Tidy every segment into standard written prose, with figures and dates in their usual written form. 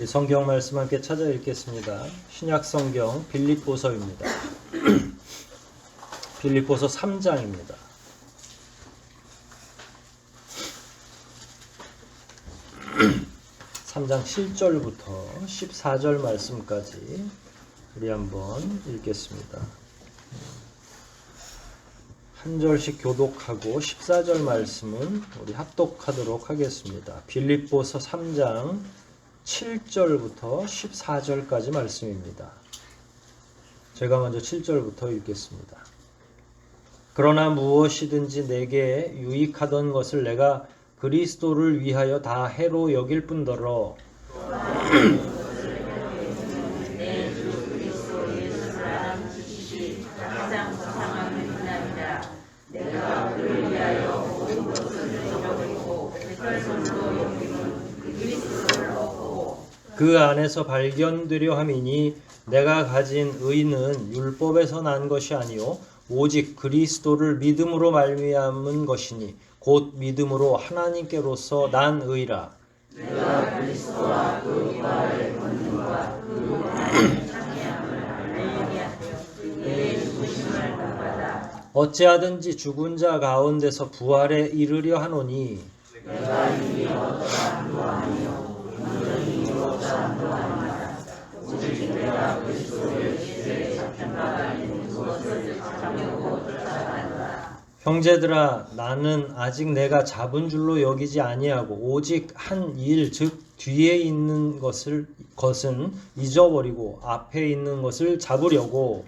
우리 성경 말씀 함께 찾아 읽겠습니다. 신약 성경 빌립보서입니다. 빌립보서 3장입니다. 3장 7절부터 14절 말씀까지 우리 한번 읽겠습니다. 한 절씩 교독하고 14절 말씀은 우리 합독하도록 하겠습니다. 빌립보서 3장 7절부터 14절까지 말씀입니다. 제가 먼저 7절부터 읽겠습니다. 그러나 무엇이든지 내게 유익하던 것을 내가 그리스도를 위하여 다 해로 여길 뿐더러 그 안에서 발견되려 함이니 내가 가진 의는 율법에서 난 것이 아니요 오직 그리스도를 믿음으로 말미암은 것이니 곧 믿음으로 하나님께로서 난 의라. 내가 그리스도와 그 부활의 권능과 그 하나님의 창의함을 알게 하여 그의 죽으심을 본받아 어찌하든지 죽은 자 가운데서 부활에 이르려 하노니 내가 이미 어떠함도 아니요 온전히 어떠함도 아니라 오직 내가 그리스도의 시대에 잡힌 바가 있는 것을 잡으려고 쫓아가노라. 형제들아 나는 아직 내가 잡은 줄로 여기지 아니하고 오직 한 일 즉 뒤에 있는 것은 잊어버리고 앞에 있는 것을 잡으려고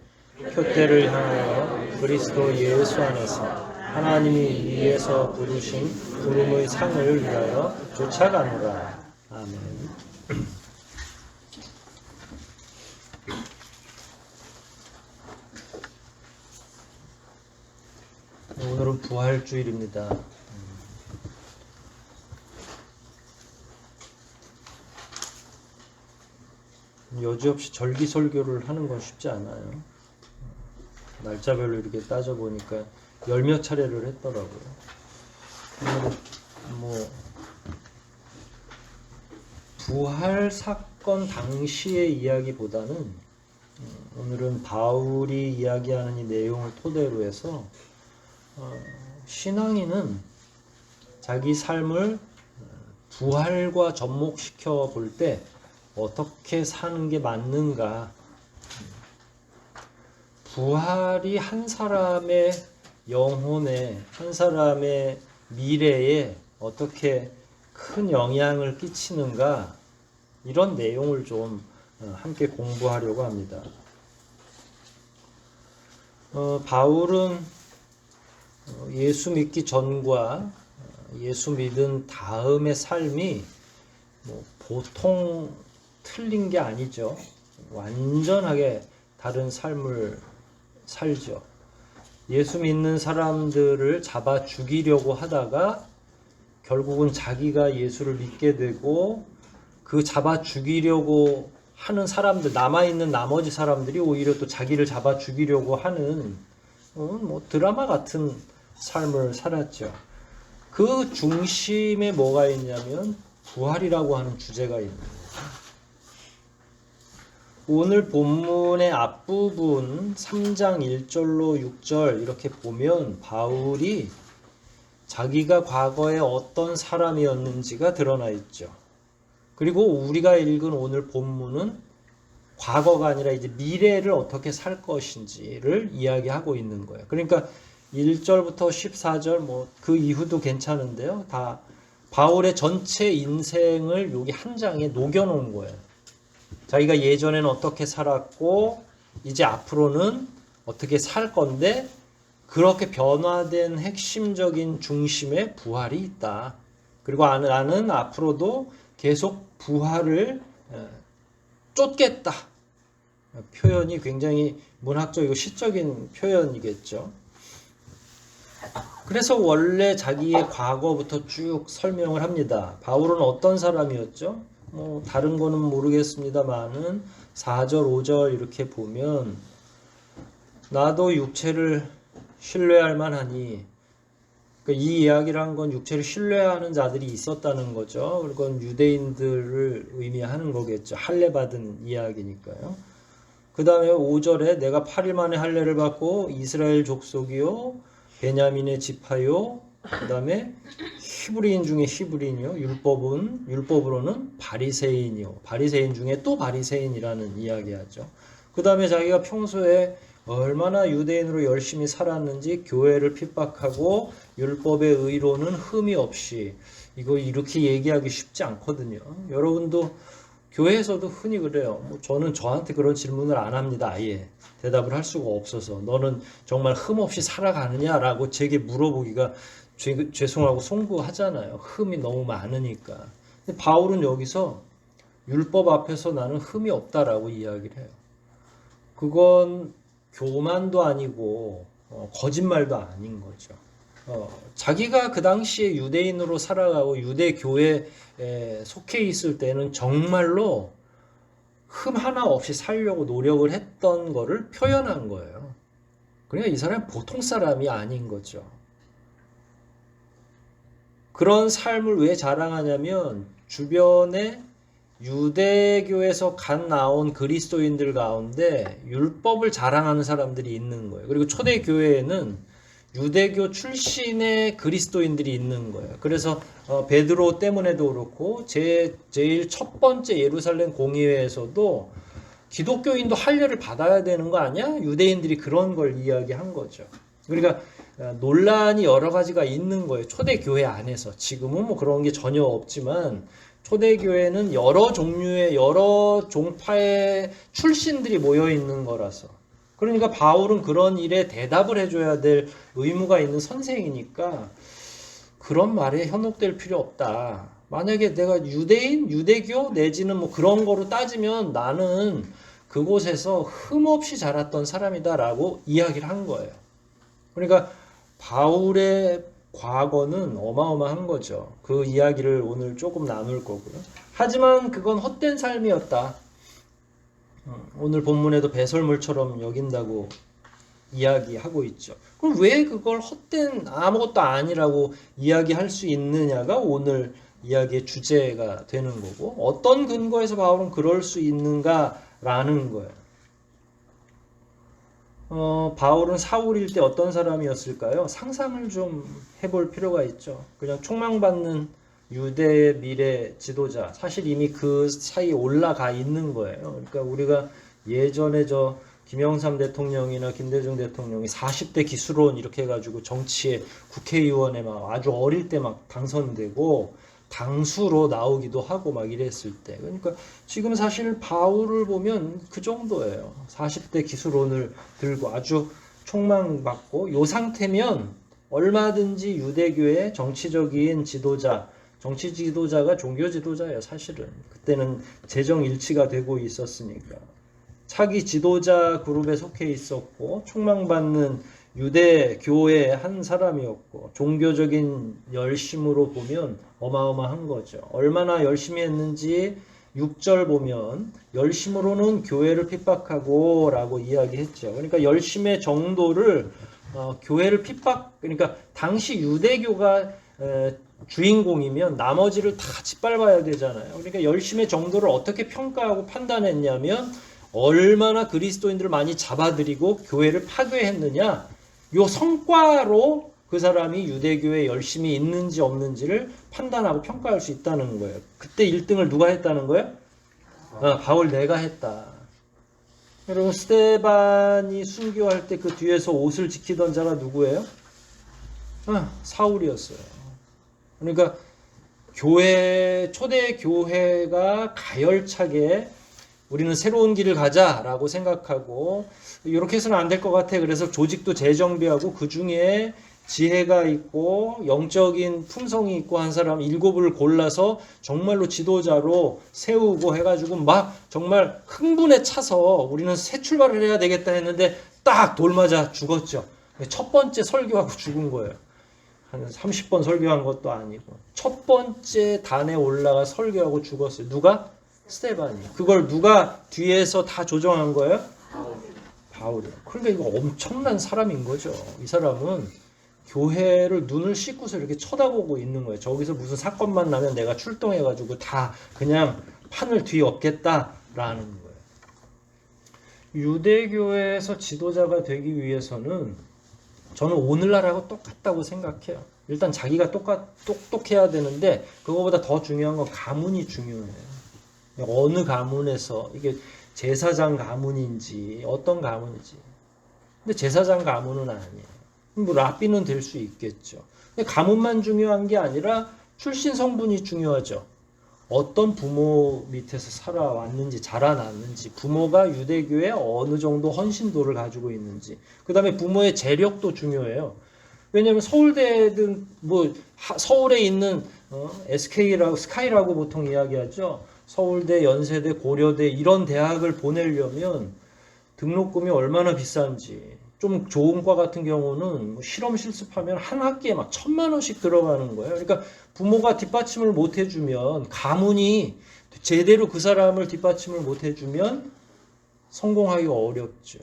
표대를 향하여 그리스도 예수 안에서 하나님이 위에서 부르신 부름의 상을 위하여 쫓아가노라. 아멘. 오늘은 부활주일입니다. 여지없이 절기설교를 하는 건 쉽지 않아요. 날짜별로 이렇게 따져보니까 열몇 차례를 했더라고요. 오늘은 부활 사건 당시의 이야기보다는 오늘은 바울이 이야기하는 이 내용을 토대로 해서 신앙인은 자기 삶을 부활과 접목시켜 볼 때 어떻게 사는 게 맞는가. 부활이 한 사람의 영혼에, 한 사람의 미래에 어떻게 큰 영향을 끼치는가, 이런 내용을 좀 함께 공부하려고 합니다. 바울은 예수 믿기 전과 예수 믿은 다음의 삶이 보통 틀린 게 아니죠. 완전하게 다른 삶을 살죠. 예수 믿는 사람들을 잡아 죽이려고 하다가 결국은 자기가 예수를 믿게 되고 그 잡아 죽이려고 하는 사람들, 남아있는 나머지 사람들이 오히려 또 자기를 잡아 죽이려고 하는 드라마 같은 삶을 살았죠. 그 중심에 뭐가 있냐면 부활이라고 하는 주제가 있습니다. 오늘 본문의 앞부분 3장 1절로 6절 이렇게 보면 바울이 자기가 과거에 어떤 사람이었는지가 드러나 있죠. 그리고 우리가 읽은 오늘 본문은 과거가 아니라 이제 미래를 어떻게 살 것인지를 이야기하고 있는 거예요. 그러니까 1절부터 14절 그 이후도 괜찮은데요. 다 바울의 전체 인생을 여기 한 장에 녹여 놓은 거예요. 자기가 예전에는 어떻게 살았고 이제 앞으로는 어떻게 살 건데 그렇게 변화된 핵심적인 중심에 부활이 있다. 그리고 나는 앞으로도 계속 부활을 쫓겠다. 표현이 굉장히 문학적이고 시적인 표현이겠죠. 그래서 원래 자기의 과거부터 쭉 설명을 합니다. 바울은 어떤 사람이었죠? 다른 거는 모르겠습니다만은 4절, 5절 이렇게 보면 나도 육체를 신뢰할 만하니 그러니까 이 이야기를 한 건 육체를 신뢰하는 자들이 있었다는 거죠. 그건 유대인들을 의미하는 거겠죠. 할례 받은 이야기니까요. 그 다음에 5절에 내가 8일 만에 할례를 받고 이스라엘 족속이요 베냐민의 지파요 그 다음에 히브리인 중에 히브리인이요 율법으로는 바리새인이요 바리새인 중에 또 바리새인이라는 이야기하죠. 그 다음에 자기가 평소에 얼마나 유대인으로 열심히 살았는지 교회를 핍박하고 율법의 의로는 흠이 없이 이거 이렇게 얘기하기 쉽지 않거든요. 여러분도 교회에서도 흔히 그래요. 저는 저한테 그런 질문을 안 합니다. 아예 대답을 할 수가 없어서 너는 정말 흠 없이 살아가느냐라고 제게 물어보기가 죄송하고 송구하잖아요. 흠이 너무 많으니까. 근데 바울은 여기서 율법 앞에서 나는 흠이 없다라고 이야기를 해요. 그건 교만도 아니고 거짓말도 아닌 거죠. 자기가 그 당시에 유대인으로 살아가고 유대 교회에 속해 있을 때는 정말로 흠 하나 없이 살려고 노력을 했던 거를 표현한 거예요. 그러니까 이 사람은 보통 사람이 아닌 거죠. 그런 삶을 왜 자랑하냐면 주변에 유대교에서 갓 나온 그리스도인들 가운데 율법을 자랑하는 사람들이 있는 거예요. 그리고 초대교회에는 유대교 출신의 그리스도인들이 있는 거예요. 그래서 베드로 때문에도 그렇고 제일 첫 번째 예루살렘 공의회에서도 기독교인도 할례를 받아야 되는 거 아니야? 유대인들이 그런 걸 이야기한 거죠. 그러니까 논란이 여러 가지가 있는 거예요. 초대교회 안에서. 지금은 뭐 그런 게 전혀 없지만 초대교회는 여러 종류의 여러 종파의 출신들이 모여 있는 거라서. 그러니까 바울은 그런 일에 대답을 해줘야 될 의무가 있는 선생이니까 그런 말에 현혹될 필요 없다. 만약에 내가 유대인, 유대교 내지는 뭐 그런 거로 따지면 나는 그곳에서 흠없이 자랐던 사람이다라고 이야기를 한 거예요. 그러니까 바울의 과거는 어마어마한 거죠. 그 이야기를 오늘 조금 나눌 거고요. 하지만 그건 헛된 삶이었다. 오늘 본문에도 배설물처럼 여긴다고 이야기하고 있죠. 그럼 왜 그걸 헛된 아무것도 아니라고 이야기할 수 있느냐가 오늘 이야기의 주제가 되는 거고 어떤 근거에서 바울은 그럴 수 있는가라는 거예요. 바울은 사울일 때 어떤 사람이었을까요? 상상을 좀 해볼 필요가 있죠. 그냥 총망받는 유대의 미래 지도자. 사실 이미 그 사이에 올라가 있는 거예요. 그러니까 우리가 예전에 김영삼 대통령이나 김대중 대통령이 40대 기수론 이렇게 해가지고 정치에 국회의원에 막 아주 어릴 때 막 당선되고 당수로 나오기도 하고 막 이랬을 때. 그러니까 지금 사실 바울을 보면 그 정도예요. 40대 기수론을 들고 아주 총망받고 요 상태면 얼마든지 유대교의 정치적인 지도자, 정치 지도자가 종교 지도자예요. 사실은 그때는 재정 일치가 되고 있었으니까 차기 지도자 그룹에 속해 있었고 총망받는 유대 교회의 한 사람이었고 종교적인 열심으로 보면 어마어마한 거죠. 얼마나 열심히 했는지 6절 보면 열심으로는 교회를 핍박하고 라고 이야기했죠. 그러니까 열심의 정도를 교회를 그러니까 당시 유대교가 주인공이면 나머지를 다 짓밟아야 되잖아요. 그러니까 열심의 정도를 어떻게 평가하고 판단했냐면 얼마나 그리스도인들을 많이 잡아들이고 교회를 파괴했느냐 요 성과로 그 사람이 유대교에 열심히 있는지 없는지를 판단하고 평가할 수 있다는 거예요. 그때 1등을 누가 했다는 거예요? 바울 내가 했다. 여러분 스데반이 순교할 때 그 뒤에서 옷을 지키던 자가 누구예요? 사울이었어요. 그러니까 초대 교회가 가열차게 우리는 새로운 길을 가자라고 생각하고 이렇게 해서는 안 될 것 같아. 그래서 조직도 재정비하고 그 중에 지혜가 있고 영적인 품성이 있고 한 사람 7을 골라서 정말로 지도자로 세우고 해가지고 막 정말 흥분에 차서 우리는 새 출발을 해야 되겠다 했는데 딱 돌맞아 죽었죠. 첫 번째 설교하고 죽은 거예요. 한 30번 설교한 것도 아니고 첫 번째 단에 올라가 설교하고 죽었어요. 누가? 스데반이. 그걸 누가 뒤에서 다 조정한 거예요? 바울이요. 그러니까 이거 엄청난 사람인 거죠. 이 사람은 교회를 눈을 씻고서 이렇게 쳐다보고 있는 거예요. 저기서 무슨 사건만 나면 내가 출동해가지고 다 그냥 판을 뒤엎겠다라는 거예요. 유대교회에서 지도자가 되기 위해서는 저는 오늘날하고 똑같다고 생각해요. 일단 자기가 똑똑해야 되는데 그거보다 더 중요한 건 가문이 중요해요. 어느 가문에서 이게 제사장 가문인지 어떤 가문인지. 근데 제사장 가문은 아니에요. 뭐 랍비는 될 수 있겠죠. 근데 가문만 중요한 게 아니라 출신 성분이 중요하죠. 어떤 부모 밑에서 살아왔는지 자라났는지 부모가 유대교에 어느 정도 헌신도를 가지고 있는지 그 다음에 부모의 재력도 중요해요. 왜냐하면 서울대든 뭐 서울에 있는 SK라고 스카이라고 보통 이야기하죠. 서울대, 연세대, 고려대 이런 대학을 보내려면 등록금이 얼마나 비싼지 좀 좋은 과 같은 경우는 뭐 실험 실습하면 한 학기에 막 1,000만 원씩 들어가는 거예요. 그러니까 부모가 뒷받침을 못 해주면 가문이 제대로 그 사람을 뒷받침을 못 해주면 성공하기가 어렵죠.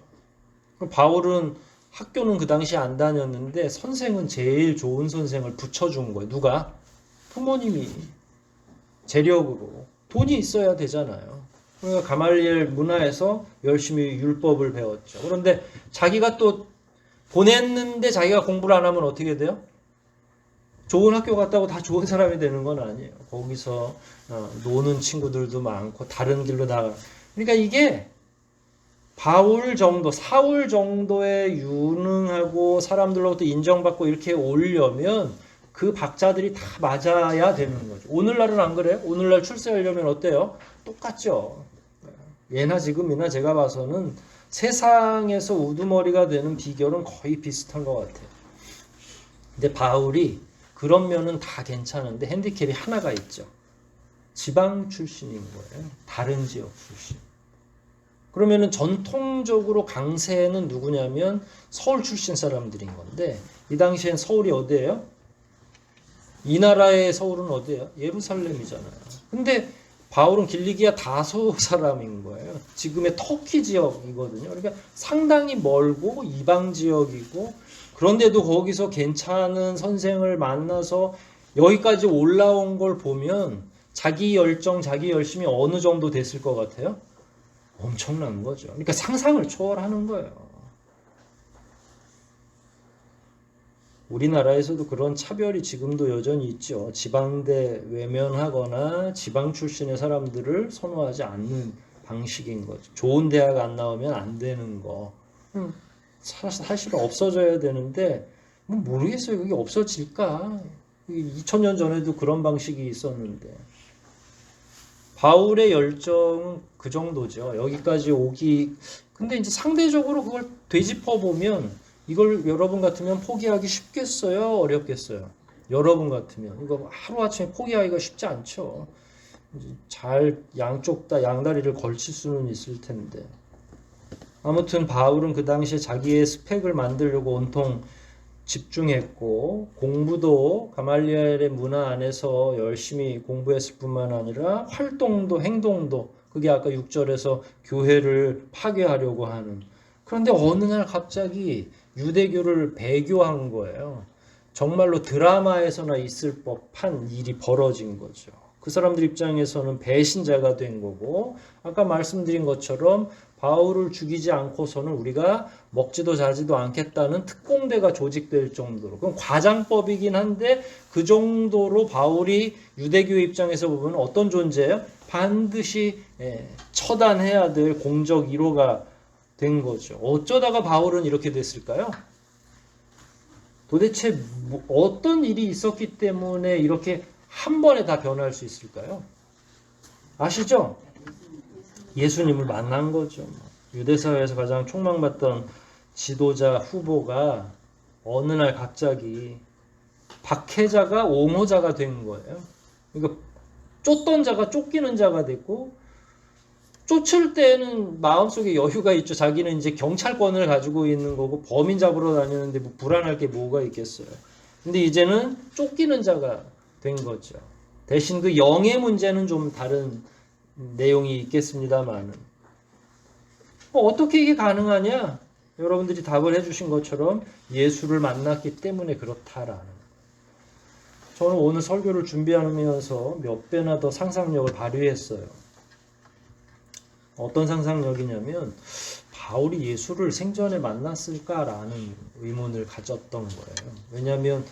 그럼 바울은 학교는 그 당시에 안 다녔는데 선생은 제일 좋은 선생을 붙여준 거예요. 누가? 부모님이 재력으로 돈이 있어야 되잖아요. 그러니까 가말리엘 문화에서 열심히 율법을 배웠죠. 그런데 자기가 또 보냈는데 자기가 공부를 안 하면 어떻게 돼요? 좋은 학교 갔다고 다 좋은 사람이 되는 건 아니에요. 거기서 노는 친구들도 많고 다른 길로 나가. 그러니까 이게 바울 정도, 사울 정도의 유능하고 사람들로부터 인정받고 이렇게 오려면 그 박자들이 다 맞아야 되는 거죠. 오늘날은 안 그래요? 오늘날 출세하려면 어때요? 똑같죠. 예나 지금이나 제가 봐서는 세상에서 우두머리가 되는 비결은 거의 비슷한 것 같아요. 근데 바울이 그런 면은 다 괜찮은데 핸디캡이 하나가 있죠. 지방 출신인 거예요. 다른 지역 출신. 그러면은 전통적으로 강세는 누구냐면 서울 출신 사람들인 건데 이 당시엔 서울이 어디예요? 이 나라의 서울은 어디예요? 예루살렘이잖아요. 근데 바울은 길리기아 다소 사람인 거예요. 지금의 터키 지역이거든요. 그러니까 상당히 멀고 이방 지역이고 그런데도 거기서 괜찮은 선생을 만나서 여기까지 올라온 걸 보면 자기 열정, 자기 열심이 어느 정도 됐을 것 같아요? 엄청난 거죠. 그러니까 상상을 초월하는 거예요. 우리나라에서도 그런 차별이 지금도 여전히 있죠. 지방대 외면하거나 지방 출신의 사람들을 선호하지 않는 방식인 거죠. 좋은 대학 안 나오면 안 되는 거. 사실 없어져야 되는데 뭐 모르겠어요. 그게 없어질까? 2000년 전에도 그런 방식이 있었는데 바울의 열정은 그 정도죠. 여기까지 오기 근데 이제 상대적으로 그걸 되짚어 보면 이걸 여러분 같으면 포기하기 쉽겠어요? 어렵겠어요? 여러분 같으면 이거 하루아침에 포기하기가 쉽지 않죠. 잘 양쪽 다 양다리를 걸칠 수는 있을 텐데 아무튼 바울은 그 당시에 자기의 스펙을 만들려고 온통 집중했고 공부도 가말리엘의 문화 안에서 열심히 공부했을 뿐만 아니라 활동도 행동도 그게 아까 6절에서 교회를 파괴하려고 하는 그런데 어느 날 갑자기 유대교를 배교한 거예요. 정말로 드라마에서나 있을 법한 일이 벌어진 거죠. 그 사람들 입장에서는 배신자가 된 거고 아까 말씀드린 것처럼 바울을 죽이지 않고서는 우리가 먹지도 자지도 않겠다는 특공대가 조직될 정도로 그건 과장법이긴 한데 그 정도로 바울이 유대교 입장에서 보면 어떤 존재예요? 반드시 처단해야 될 공적 1호가 된 거죠. 어쩌다가 바울은 이렇게 됐을까요? 도대체 어떤 일이 있었기 때문에 이렇게 한 번에 다 변할 수 있을까요? 아시죠? 예수님을 만난 거죠. 유대사회에서 가장 촉망받던 지도자 후보가 어느 날 갑자기 박해자가 옹호자가 된 거예요. 그러니까 쫓던 자가 쫓기는 자가 됐고 쫓을 때는 마음속에 여유가 있죠. 자기는 이제 경찰권을 가지고 있는 거고 범인 잡으러 다니는데 뭐 불안할 게 뭐가 있겠어요. 근데 이제는 쫓기는 자가 된 거죠. 대신 그 영의 문제는 좀 다른 내용이 있겠습니다만은 어떻게 이게 가능하냐? 여러분들이 답을 해주신 것처럼 예수를 만났기 때문에 그렇다라는. 저는 오늘 설교를 준비하면서 몇 배나 더 상상력을 발휘했어요. 어떤 상상력이냐면 바울이 예수를 생전에 만났을까라는 의문을 가졌던 거예요. 왜냐하면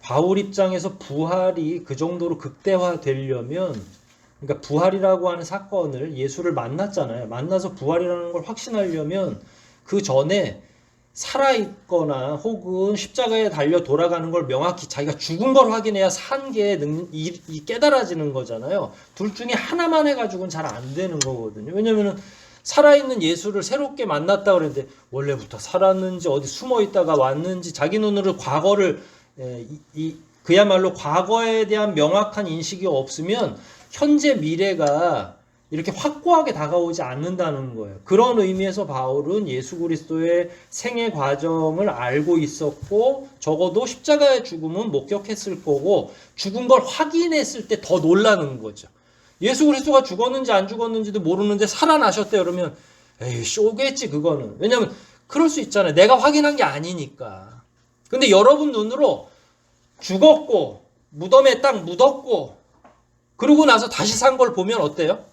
바울 입장에서 부활이 그 정도로 극대화되려면, 그러니까 부활이라고 하는 사건을, 예수를 만났잖아요. 만나서 부활이라는 걸 확신하려면 그 전에 살아있거나 혹은 십자가에 달려 돌아가는 걸 명확히 자기가 죽은 걸 확인해야 산 게 깨달아지는 거잖아요. 둘 중에 하나만 해가지고는 잘 안 되는 거거든요. 왜냐면은 살아있는 예수를 새롭게 만났다 그랬는데 원래부터 살았는지 어디 숨어 있다가 왔는지 자기 눈으로 과거를 그야말로 과거에 대한 명확한 인식이 없으면 현재 미래가 이렇게 확고하게 다가오지 않는다는 거예요. 그런 의미에서 바울은 예수 그리스도의 생애 과정을 알고 있었고 적어도 십자가의 죽음은 목격했을 거고 죽은 걸 확인했을 때 더 놀라는 거죠. 예수 그리스도가 죽었는지 안 죽었는지도 모르는데 살아나셨대 그러면 에이 쇼겠지 그거는. 왜냐면 그럴 수 있잖아요. 내가 확인한 게 아니니까. 근데 여러분 눈으로 죽었고 무덤에 딱 묻었고 그러고 나서 다시 산 걸 보면 어때요?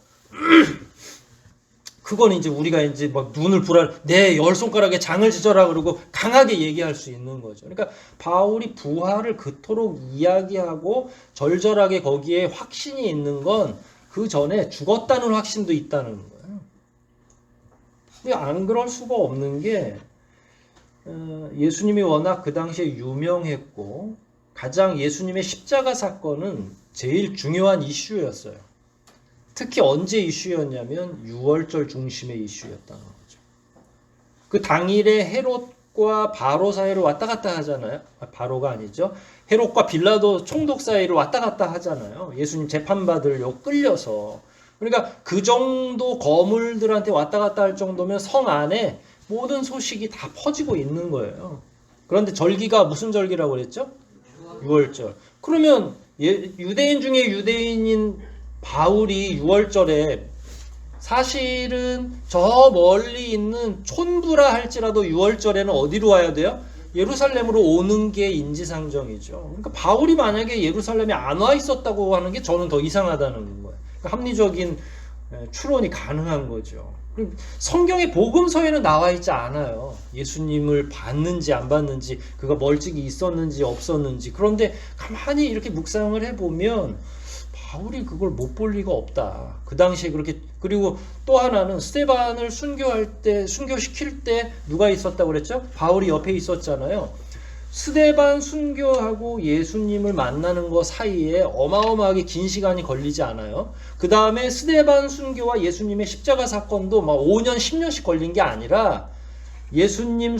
그건 이제 우리가 이제 막 눈을 내 열 손가락에 장을 지져라 그러고 강하게 얘기할 수 있는 거죠. 그러니까 바울이 부활을 그토록 이야기하고 절절하게 거기에 확신이 있는 건 그 전에 죽었다는 확신도 있다는 거예요. 근데 안 그럴 수가 없는 게 예수님이 워낙 그 당시에 유명했고 가장 예수님의 십자가 사건은 제일 중요한 이슈였어요. 특히 언제 이슈였냐면 6월절 중심의 이슈였다는 거죠. 그 당일에 헤롯과 바로 사이를 왔다 갔다 하잖아요. 바로가 아니죠. 헤롯과 빌라도 총독 사이를 왔다 갔다 하잖아요. 예수님 재판받으려고 끌려서. 그러니까 그 정도 거물들한테 왔다 갔다 할 정도면 성 안에 모든 소식이 다 퍼지고 있는 거예요. 그런데 절기가 무슨 절기라고 그랬죠? 6월절. 그러면 유대인 중에 유대인인 바울이 6월절에 사실은 저 멀리 있는 촌부라 할지라도 6월절에는 어디로 와야 돼요? 예루살렘으로 오는 게 인지상정이죠. 그러니까 바울이 만약에 예루살렘에 안 와 있었다고 하는 게 저는 더 이상하다는 거예요. 그러니까 합리적인 추론이 가능한 거죠. 성경의 복음서에는 나와 있지 않아요. 예수님을 봤는지 안 봤는지, 그가 멀찍이 있었는지 없었는지. 그런데 가만히 이렇게 묵상을 해보면 바울이 그걸 못 볼 리가 없다. 그 당시에 그렇게. 그리고 또 하나는 스데반을 순교시킬 때 누가 있었다고 그랬죠? 바울이 옆에 있었잖아요. 스데반 순교하고 예수님을 만나는 거 사이에 어마어마하게 긴 시간이 걸리지 않아요. 그 다음에 스데반 순교와 예수님의 십자가 사건도 막 5년, 10년씩 걸린 게 아니라 예수님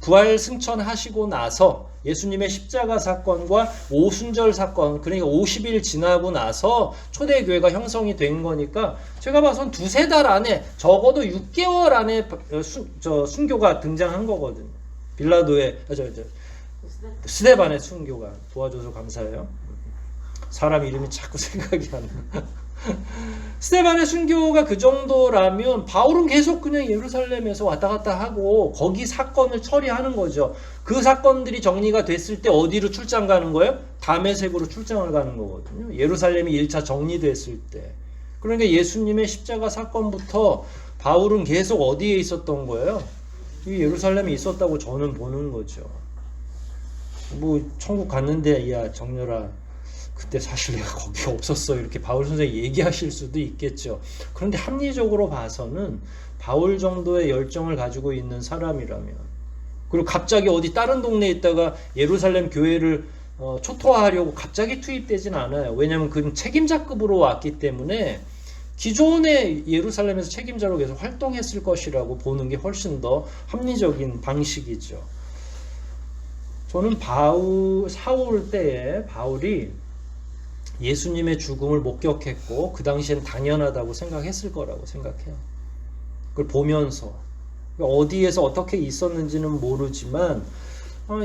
부활 승천하시고 나서 예수님의 십자가 사건과 오순절 사건, 그러니까 50일 지나고 나서 초대교회가 형성이 된 거니까 제가 봐선 2-3달 안에 적어도 6개월 안에 순교가 등장한 거거든요. 빌라도의 스데반의 순교가. 도와줘서 감사해요. 사람 이름이 자꾸 생각이 안 나. 스데반의 순교가 그 정도라면 바울은 계속 그냥 예루살렘에서 왔다 갔다 하고 거기 사건을 처리하는 거죠. 그 사건들이 정리가 됐을 때 어디로 출장 가는 거예요? 다메섹으로 출장을 가는 거거든요. 예루살렘이 1차 정리됐을 때. 그러니까 예수님의 십자가 사건부터 바울은 계속 어디에 있었던 거예요? 이 예루살렘에 있었다고 저는 보는 거죠. 뭐 천국 갔는데 야 정렬아 그때 사실 내가 거기 없었어 이렇게 바울 선생님이 얘기하실 수도 있겠죠. 그런데 합리적으로 봐서는 바울 정도의 열정을 가지고 있는 사람이라면, 그리고 갑자기 어디 다른 동네에 있다가 예루살렘 교회를 초토화하려고 갑자기 투입되진 않아요. 왜냐하면 그는 책임자급으로 왔기 때문에 기존의 예루살렘에서 책임자로 계속 활동했을 것이라고 보는 게 훨씬 더 합리적인 방식이죠. 저는 사울 때에 바울이 예수님의 죽음을 목격했고 그 당시엔 당연하다고 생각했을 거라고 생각해요. 그걸 보면서 어디에서 어떻게 있었는지는 모르지만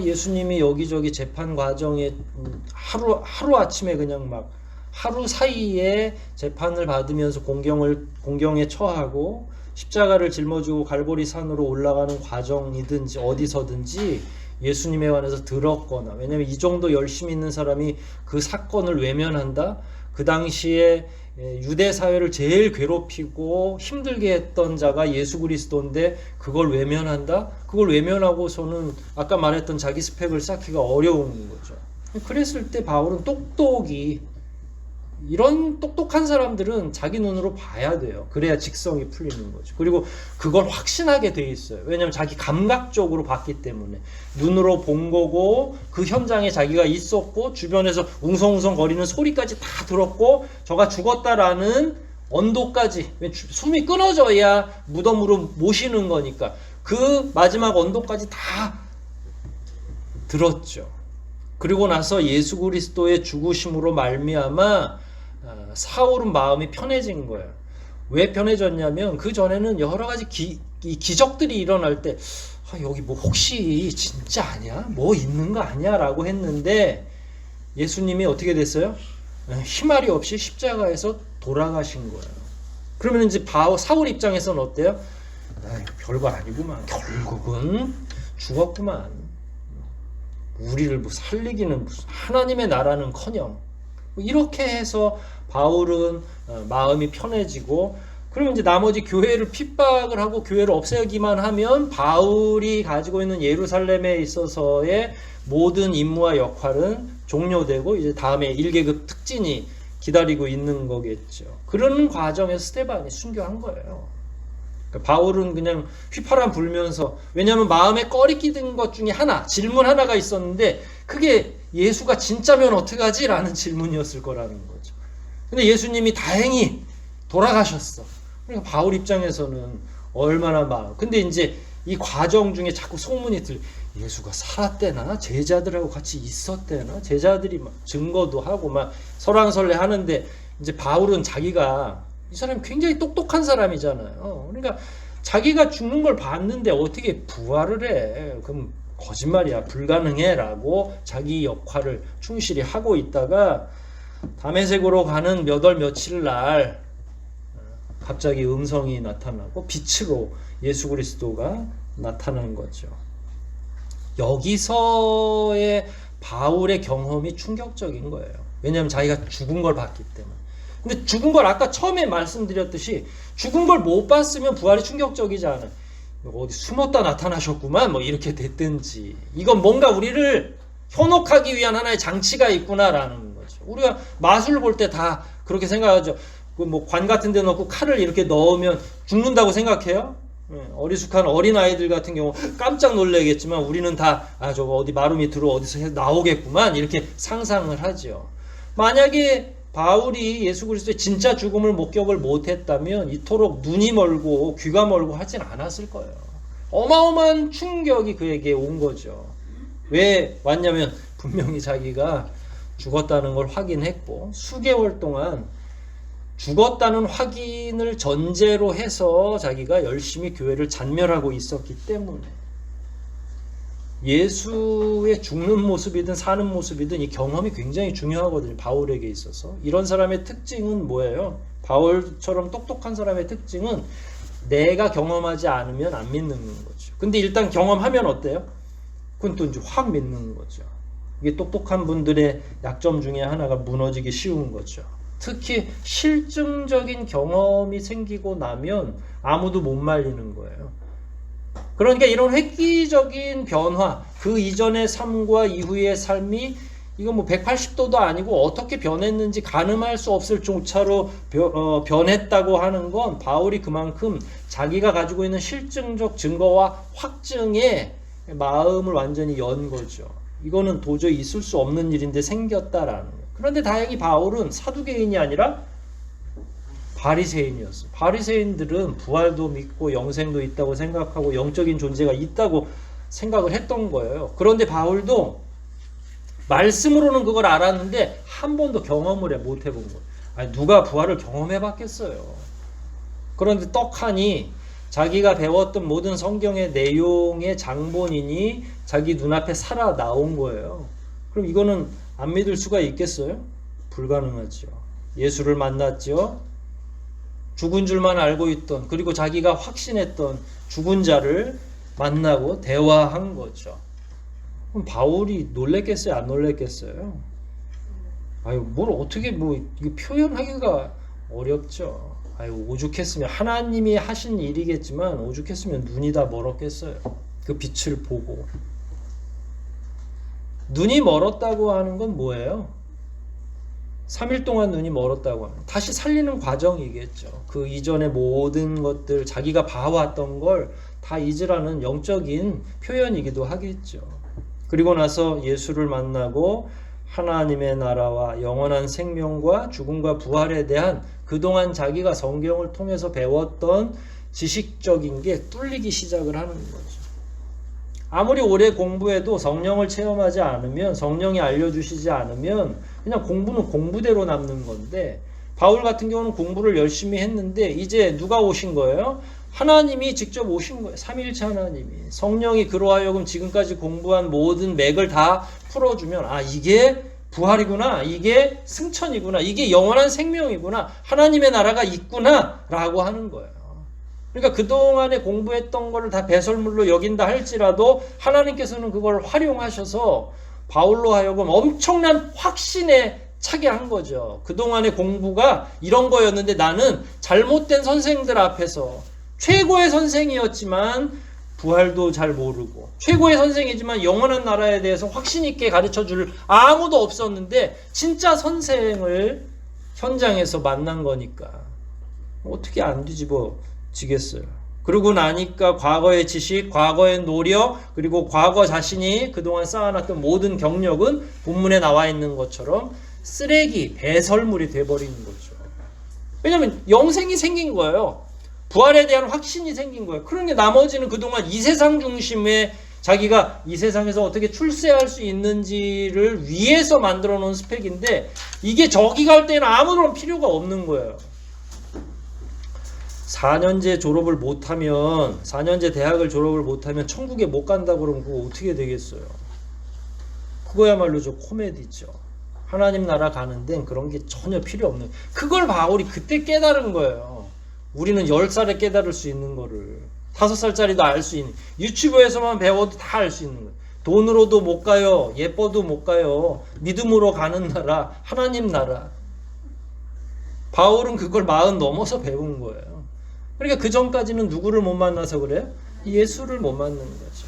예수님이 여기저기 재판 과정에 하루 아침에 그냥 막 하루 사이에 재판을 받으면서 공경에 처하고 십자가를 짊어지고 갈보리 산으로 올라가는 과정이든지 어디서든지 예수님에 관해서 들었거나, 왜냐하면 이 정도 열심히 있는 사람이 그 사건을 외면한다? 그 당시에 유대 사회를 제일 괴롭히고 힘들게 했던 자가 예수 그리스도인데 그걸 외면한다? 그걸 외면하고서는 아까 말했던 자기 스펙을 쌓기가 어려운 거죠. 그랬을 때 바울은 이런 똑똑한 사람들은 자기 눈으로 봐야 돼요. 그래야 직성이 풀리는 거죠. 그리고 그걸 확신하게 돼 있어요. 왜냐하면 자기 감각적으로 봤기 때문에. 눈으로 본 거고 그 현장에 자기가 있었고 주변에서 웅성웅성 거리는 소리까지 다 들었고 저가 죽었다라는 언도까지, 숨이 끊어져야 무덤으로 모시는 거니까 그 마지막 언도까지 다 들었죠. 그리고 나서 예수 그리스도의 죽으심으로 말미암아 사울은 마음이 편해진 거예요. 왜 편해졌냐면 그 전에는 여러 가지 기적들이 일어날 때 여기 뭐 혹시 진짜 아니야? 뭐 있는 거 아니야? 라고 했는데 예수님이 어떻게 됐어요? 희말이 없이 십자가에서 돌아가신 거예요. 그러면 이제 사울 입장에서는 어때요? 별거 아니구만. 결국은 죽었구만. 우리를 뭐 살리기는 무슨, 하나님의 나라는커녕. 이렇게 해서 바울은 마음이 편해지고, 그러면 이제 나머지 교회를 핍박을 하고 교회를 없애기만 하면 바울이 가지고 있는 예루살렘에 있어서의 모든 임무와 역할은 종료되고 이제 다음에 1계급 특진이 기다리고 있는 거겠죠. 그런 과정에서 스데반이 순교한 거예요. 그러니까 바울은 그냥 휘파람 불면서, 왜냐하면 마음에 꺼리끼 든 것 중에 하나, 질문 하나가 있었는데 그게 예수가 진짜면 어떡하지? 라는 질문이었을 거라는 거죠. 근데 예수님이 다행히 돌아가셨어. 그러니까 바울 입장에서는 얼마나 근데 이제 이 과정 중에 자꾸 소문이 예수가 살았대나? 제자들하고 같이 있었대나? 제자들이 막 증거도 하고 막 설왕설래 하는데, 이제 바울은 자기가, 이 사람이 굉장히 똑똑한 사람이잖아요. 그러니까 자기가 죽는 걸 봤는데 어떻게 부활을 해? 그럼 거짓말이야. 불가능해. 라고 자기 역할을 충실히 하고 있다가 다메섹으로 가는 몇 월 며칠 날 갑자기 음성이 나타나고 빛으로 예수 그리스도가 나타난 거죠. 여기서의 바울의 경험이 충격적인 거예요. 왜냐하면 자기가 죽은 걸 봤기 때문에. 근데 죽은 걸 아까 처음에 말씀드렸듯이 죽은 걸 못 봤으면 부활이 충격적이지 않아요. 어디 숨었다 나타나셨구만 뭐 이렇게 됐든지, 이건 뭔가 우리를 현혹하기 위한 하나의 장치가 있구나라는 거죠. 우리가 마술 볼 때 다 그렇게 생각하죠. 뭐 관 같은 데 넣고 칼을 이렇게 넣으면 죽는다고 생각해요? 어리숙한 어린 아이들 같은 경우 깜짝 놀라겠지만 우리는 다 저거 어디 마루 밑으로 어디서 나오겠구만 이렇게 상상을 하죠. 만약에 바울이 예수 그리스도의 진짜 죽음을 목격을 못했다면 이토록 눈이 멀고 귀가 멀고 하진 않았을 거예요. 어마어마한 충격이 그에게 온 거죠. 왜 왔냐면 분명히 자기가 죽었다는 걸 확인했고 수개월 동안 죽었다는 확인을 전제로 해서 자기가 열심히 교회를 잔멸하고 있었기 때문에. 예수의 죽는 모습이든 사는 모습이든 이 경험이 굉장히 중요하거든요. 바울에게 있어서. 이런 사람의 특징은 뭐예요? 바울처럼 똑똑한 사람의 특징은 내가 경험하지 않으면 안 믿는 거죠. 근데 일단 경험하면 어때요? 그건 또 이제 확 믿는 거죠. 이게 똑똑한 분들의 약점 중에 하나가 무너지기 쉬운 거죠. 특히 실증적인 경험이 생기고 나면 아무도 못 말리는 거예요. 그러니까 이런 획기적인 변화, 그 이전의 삶과 이후의 삶이 이거 뭐 180도도 아니고 어떻게 변했는지 가늠할 수 없을 조차로 변했다고 하는 건 바울이 그만큼 자기가 가지고 있는 실증적 증거와 확증에 마음을 완전히 연 거죠. 이거는 도저히 있을 수 없는 일인데 생겼다라는 거예요. 그런데 다행히 바울은 사두개인이 아니라 바리새인이었어요. 바리새인들은 부활도 믿고 영생도 있다고 생각하고 영적인 존재가 있다고 생각을 했던 거예요. 그런데 바울도 말씀으로는 그걸 알았는데 한 번도 경험을 못 해본 거예요. 아니, 누가 부활을 경험해 봤겠어요. 그런데 떡하니 자기가 배웠던 모든 성경의 내용의 장본인이 자기 눈앞에 살아 나온 거예요. 그럼 이거는 안 믿을 수가 있겠어요? 불가능하죠. 예수를 만났죠. 죽은 줄만 알고 있던, 그리고 자기가 확신했던 죽은 자를 만나고 대화한 거죠. 그럼 바울이 놀랬겠어요? 안 놀랬겠어요? 아유, 뭘 어떻게 이거 표현하기가 어렵죠. 아유, 오죽했으면, 하나님이 하신 일이겠지만 오죽했으면 눈이 다 멀었겠어요. 그 빛을 보고. 눈이 멀었다고 하는 건 뭐예요? 3일 동안 눈이 멀었다고 하는, 다시 살리는 과정이겠죠. 그 이전의 모든 것들, 자기가 봐왔던 걸 다 잊으라는 영적인 표현이기도 하겠죠. 그리고 나서 예수를 만나고 하나님의 나라와 영원한 생명과 죽음과 부활에 대한 그동안 자기가 성경을 통해서 배웠던 지식적인 게 뚫리기 시작을 하는 거죠. 아무리 오래 공부해도 성령을 체험하지 않으면, 성령이 알려주시지 않으면 그냥 공부는 공부대로 남는 건데, 바울 같은 경우는 공부를 열심히 했는데 이제 누가 오신 거예요? 하나님이 직접 오신 거예요. 삼위일체 하나님이. 성령이 그로 하여금 지금까지 공부한 모든 맥을 다 풀어주면, 아, 이게 부활이구나, 이게 승천이구나, 이게 영원한 생명이구나, 하나님의 나라가 있구나 라고 하는 거예요. 그러니까 그동안에 공부했던 거를 다 배설물로 여긴다 할지라도 하나님께서는 그걸 활용하셔서 바울로 하여금 엄청난 확신에 차게 한 거죠. 그동안의 공부가 이런 거였는데 나는 잘못된 선생들 앞에서, 최고의 선생이었지만 부활도 잘 모르고, 최고의 선생이지만 영원한 나라에 대해서 확신 있게 가르쳐 줄 아무도 없었는데 진짜 선생을 현장에서 만난 거니까 어떻게 안 뒤집어지겠어요. 그러고 나니까 과거의 지식, 과거의 노력, 그리고 과거 자신이 그동안 쌓아놨던 모든 경력은 본문에 나와 있는 것처럼 쓰레기, 배설물이 돼버리는 거죠. 왜냐하면 영생이 생긴 거예요. 부활에 대한 확신이 생긴 거예요. 그러니 나머지는 그동안 이 세상 중심에 자기가 이 세상에서 어떻게 출세할 수 있는지를 위해서 만들어 놓은 스펙인데, 이게 저기 갈 때는 아무런 필요가 없는 거예요. 4년제 졸업을 못하면, 4년제 대학을 졸업을 못하면 천국에 못 간다 그러면 그거 어떻게 되겠어요? 그거야말로 저 코미디죠. 하나님 나라 가는 데는 그런 게 전혀 필요 없는, 그걸 바울이 그때 깨달은 거예요. 우리는 10살에 깨달을 수 있는 거를 5살짜리도 알 수 있는, 유튜브에서만 배워도 다 알 수 있는 거예요. 돈으로도 못 가요. 예뻐도 못 가요. 믿음으로 가는 나라, 하나님 나라. 바울은 그걸 40 넘어서 배운 거예요. 그러니까 그 전까지는 누구를 못 만나서 그래요? 예수를 못 만난 거죠.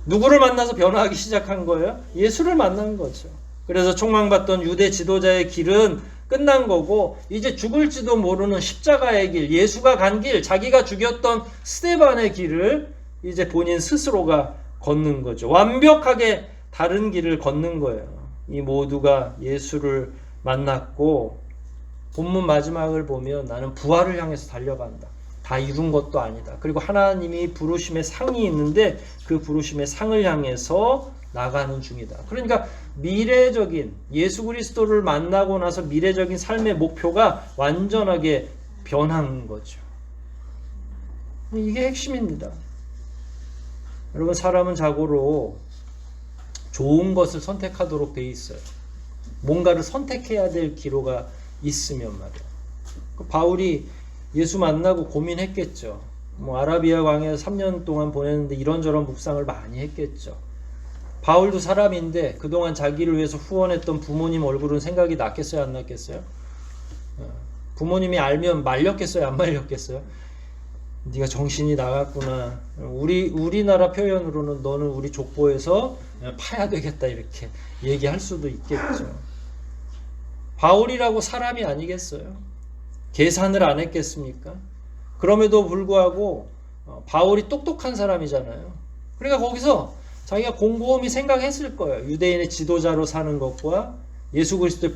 누구를 만나서 변화하기 시작한 거예요? 예수를 만난 거죠. 그래서 총망받던 유대 지도자의 길은 끝난 거고, 이제 죽을지도 모르는 십자가의 길, 예수가 간 길, 자기가 죽였던 스데반의 길을 이제 본인 스스로가 걷는 거죠. 완벽하게 다른 길을 걷는 거예요. 이 모두가 예수를 만났고, 본문 마지막을 보면 나는 부활을 향해서 달려간다. 다 이룬 것도 아니다. 그리고 하나님이 부르심의 상이 있는데 그 부르심의 상을 향해서 나가는 중이다. 그러니까 미래적인, 예수 그리스도를 만나고 나서 미래적인 삶의 목표가 완전하게 변한 거죠. 이게 핵심입니다. 여러분, 사람은 자고로 좋은 것을 선택하도록 돼 있어요. 뭔가를 선택해야 될 기로가 있으면 말이에요. 바울이 예수 만나고 고민했겠죠. 아라비아 광야에서 3년 동안 보냈는데 이런저런 묵상을 많이 했겠죠. 바울도 사람인데 그동안 자기를 위해서 후원했던 부모님 얼굴은 생각이 났겠어요, 안 났겠어요? 부모님이 알면 말렸겠어요, 안 말렸겠어요? 네가 정신이 나갔구나. 우리나라 표현으로는 너는 우리 족보에서 파야 되겠다, 이렇게 얘기할 수도 있겠죠. 바울이라고 사람이 아니겠어요? 계산을 안 했겠습니까? 그럼에도 불구하고 바울이 똑똑한 사람이잖아요. 그러니까 거기서 자기가 곰곰이 생각했을 거예요. 유대인의 지도자로 사는 것과 예수 그리스도의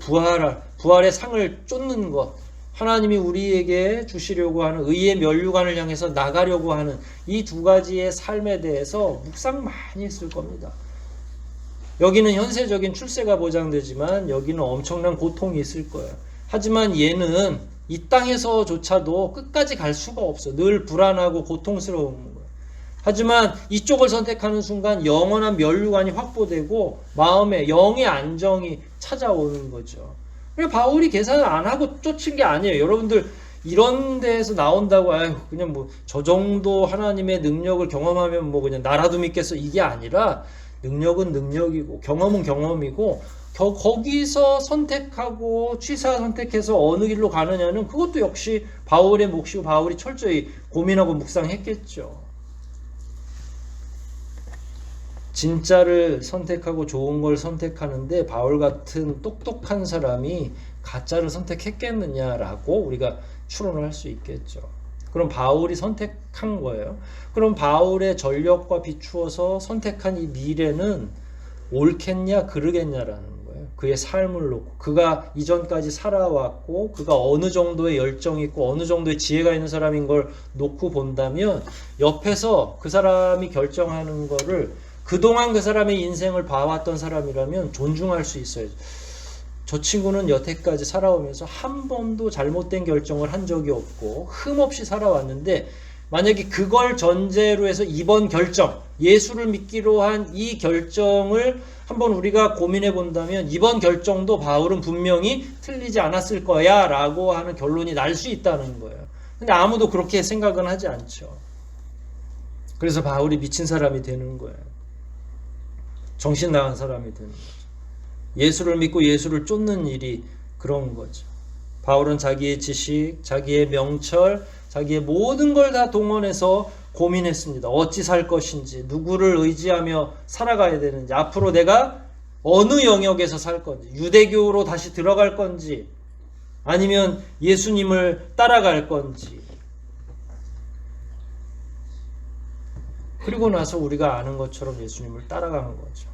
부활의 상을 쫓는 것, 하나님이 우리에게 주시려고 하는 의의 면류관을 향해서 나가려고 하는 이 두 가지의 삶에 대해서 묵상 많이 했을 겁니다. 여기는 현세적인 출세가 보장되지만 여기는 엄청난 고통이 있을 거예요. 하지만 얘는 이 땅에서조차도 끝까지 갈 수가 없어. 늘 불안하고 고통스러운 거예요. 하지만 이쪽을 선택하는 순간 영원한 면류관이 확보되고 마음에 영의 안정이 찾아오는 거죠. 그리고 바울이 계산을 안 하고 쫓은 게 아니에요. 여러분들 이런 데에서 나온다고 아유 그냥 뭐 저 정도 하나님의 능력을 경험하면 뭐 그냥 나라도 믿겠어 이게 아니라 능력은 능력이고 경험은 경험이고 거기서 선택하고 취사 선택해서 어느 길로 가느냐는 그것도 역시 바울의 몫이고 바울이 철저히 고민하고 묵상했겠죠. 진짜를 선택하고 좋은 걸 선택하는데 바울 같은 똑똑한 사람이 가짜를 선택했겠느냐라고 우리가 추론을 할 수 있겠죠. 그럼 바울이 선택한 거예요. 그럼 바울의 전력과 비추어서 선택한 이 미래는 옳겠냐 그르겠냐라는 거예요. 그의 삶을 놓고 그가 이전까지 살아왔고 그가 어느 정도의 열정이 있고 어느 정도의 지혜가 있는 사람인 걸 놓고 본다면 옆에서 그 사람이 결정하는 거를 그동안 그 사람의 인생을 봐왔던 사람이라면 존중할 수 있어요. 저 친구는 여태까지 살아오면서 한 번도 잘못된 결정을 한 적이 없고 흠없이 살아왔는데 만약에 그걸 전제로 해서 이번 결정, 예수를 믿기로 한 이 결정을 한번 우리가 고민해 본다면 이번 결정도 바울은 분명히 틀리지 않았을 거야 라고 하는 결론이 날 수 있다는 거예요. 근데 아무도 그렇게 생각은 하지 않죠. 그래서 바울이 미친 사람이 되는 거예요. 정신 나간 사람이 되는 거죠. 예수를 믿고 예수를 쫓는 일이 그런 거죠. 바울은 자기의 지식, 자기의 명철, 자기의 모든 걸 다 동원해서 고민했습니다. 어찌 살 것인지, 누구를 의지하며 살아가야 되는지, 앞으로 내가 어느 영역에서 살 건지, 유대교로 다시 들어갈 건지, 아니면 예수님을 따라갈 건지. 그리고 나서 우리가 아는 것처럼 예수님을 따라가는 거죠.